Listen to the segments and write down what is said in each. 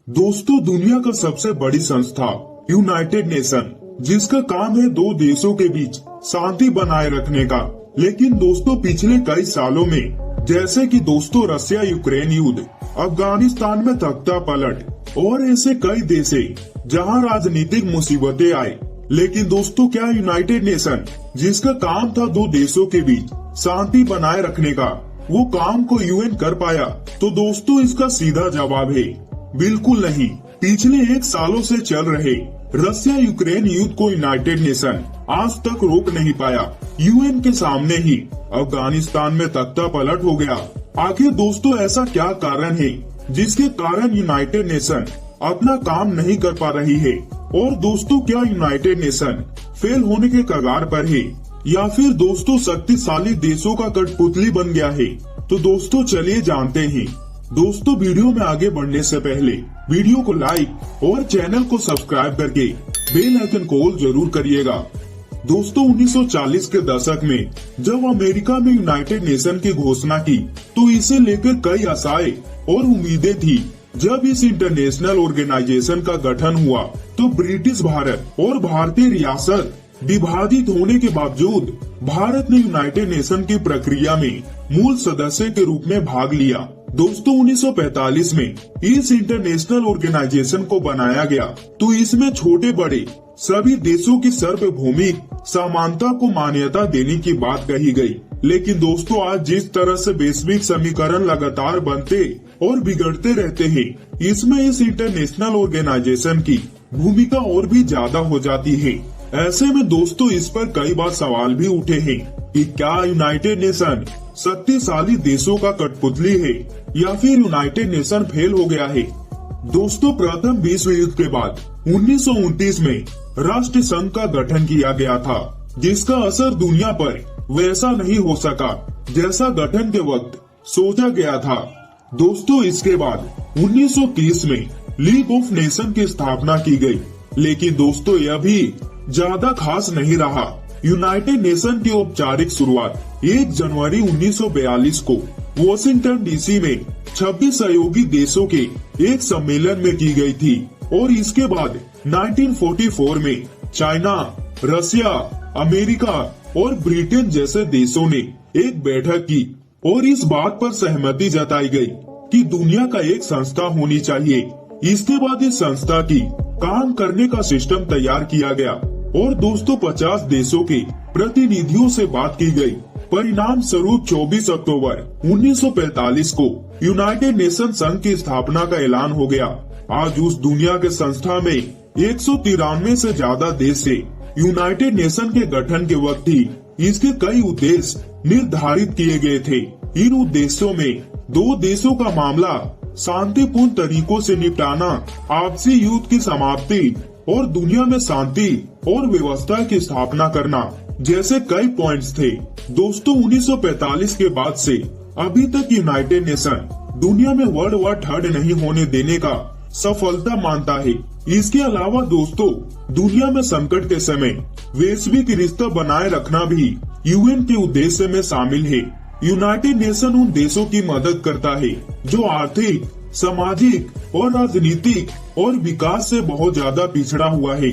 दोस्तों, दुनिया का सबसे बड़ी संस्था यूनाइटेड नेशन, जिसका काम है दो देशों के बीच शांति बनाए रखने का। लेकिन दोस्तों, पिछले कई सालों में, जैसे कि दोस्तों रसिया यूक्रेन युद्ध, अफगानिस्तान में तख्ता पलट और ऐसे कई देश जहां राजनीतिक मुसीबतें आए, लेकिन दोस्तों क्या यूनाइटेड नेशन, जिसका काम था दो देशों के बीच शांति बनाए रखने का, वो काम को यूएन कर पाया? तो दोस्तों इसका सीधा जवाब है बिल्कुल नहीं। पिछले 1 सालों से चल रहे रसिया यूक्रेन युद्ध को यूनाइटेड नेशन आज तक रोक नहीं पाया। यूएन के सामने ही अफगानिस्तान में तख्ता पलट हो गया। आखिर दोस्तों ऐसा क्या कारण है जिसके कारण यूनाइटेड नेशन अपना काम नहीं कर पा रही है? और दोस्तों क्या यूनाइटेड नेशन फेल होने के कगार पर है, या फिर दोस्तों शक्तिशाली देशों का कठपुतली बन गया है? तो दोस्तों चलिए जानते हैं। दोस्तों वीडियो में आगे बढ़ने से पहले वीडियो को लाइक और चैनल को सब्सक्राइब करके बेल आइकन को ऑल जरूर करिएगा। दोस्तों 1940 के दशक में जब अमेरिका में यूनाइटेड नेशन की घोषणा की, तो इसे लेकर कई आशाएं और उम्मीदें थी। जब इस इंटरनेशनल ऑर्गेनाइजेशन का गठन हुआ, तो ब्रिटिश भारत और भारतीय रियासत विभाजित होने के बावजूद भारत ने यूनाइटेड नेशन की प्रक्रिया में मूल सदस्य के रूप में भाग लिया। दोस्तों 1945 में इस इंटरनेशनल ऑर्गेनाइजेशन को बनाया गया, तो इसमें छोटे बड़े सभी देशों की सार्वभौमिक समानता को मान्यता देने की बात कही गई। लेकिन दोस्तों आज जिस तरह से वैश्विक समीकरण लगातार बनते और बिगड़ते रहते हैं, इसमें इस इंटरनेशनल ऑर्गेनाइजेशन की भूमिका और भी ज्यादा हो जाती है। ऐसे में दोस्तों इस पर कई बार सवाल भी उठे हैं कि क्या यूनाइटेड नेशन शक्तिशाली देशों का कठपुतली है, या फिर यूनाइटेड नेशन फेल हो गया है? दोस्तों प्रथम विश्व युद्ध के बाद 1929 में राष्ट्र संघ का गठन किया गया था, जिसका असर दुनिया पर वैसा नहीं हो सका जैसा गठन के वक्त सोचा गया था। दोस्तों इसके बाद 1930 में लीग ऑफ नेशन की स्थापना की गई, लेकिन दोस्तों यह भी ज्यादा खास नहीं रहा। यूनाइटेड नेशन की औपचारिक शुरुआत 1 जनवरी 1942 को वॉशिंगटन डीसी में 26 सहयोगी देशों के एक सम्मेलन में की गई थी, और इसके बाद 1944 में चाइना, रसिया, अमेरिका और ब्रिटेन जैसे देशों ने एक बैठक की और इस बात पर सहमति जताई गई कि दुनिया का एक संस्था होनी चाहिए। इसके बाद इस संस्था की काम करने का सिस्टम तैयार किया गया और दोस्तों 50 देशों के प्रतिनिधियों से बात की गई। परिणाम स्वरूप 24 अक्टूबर 1945 को यूनाइटेड नेशन संघ की स्थापना का ऐलान हो गया। आज उस दुनिया के संस्था में 193 से ज्यादा देश से यूनाइटेड नेशन के गठन के वक्त ही इसके कई उद्देश्य निर्धारित किए गए थे। इन उद्देश्यों में 2 देशों का मामला शांतिपूर्ण तरीकों से निपटाना, आपसी युद्ध की समाप्ति और दुनिया में शांति और व्यवस्था की स्थापना करना जैसे कई पॉइंट्स थे। दोस्तों 1945 के बाद से अभी तक यूनाइटेड नेशन दुनिया में वर्ल्ड वॉर 3 नहीं होने देने का सफलता मानता है। इसके अलावा दोस्तों दुनिया में संकट के समय वैश्विक रिश्ता बनाए रखना भी यूएन के उद्देश्य में शामिल है। यूनाइटेड नेशन उन देशों की मदद करता है जो आर्थिक, सामाजिक और राजनीतिक और विकास से बहुत ज्यादा पिछड़ा हुआ है।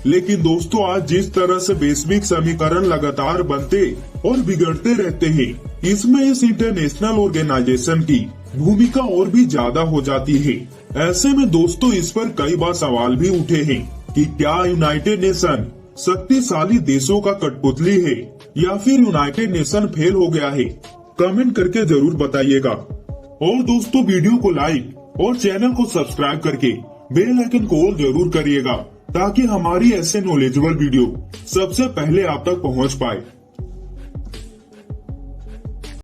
लेकिन दोस्तों आज जिस तरह से वैश्विक समीकरण लगातार बनते और बिगड़ते रहते हैं, इसमें इस इंटरनेशनल ऑर्गेनाइजेशन की भूमिका और भी ज्यादा हो जाती है। ऐसे में दोस्तों इस पर कई बार सवाल भी उठे हैं कि क्या यूनाइटेड नेशन शक्तिशाली देशों का कठपुतली है, या फिर यूनाइटेड नेशन फेल हो गया है? कमेंट करके जरूर बताइएगा। और दोस्तों वीडियो को लाइक और चैनल को सब्सक्राइब करके बेल आइकन को ऑल जरूर करिएगा, ताकि हमारी ऐसे नॉलेजेबल वीडियो सबसे पहले आप तक पहुंच पाए।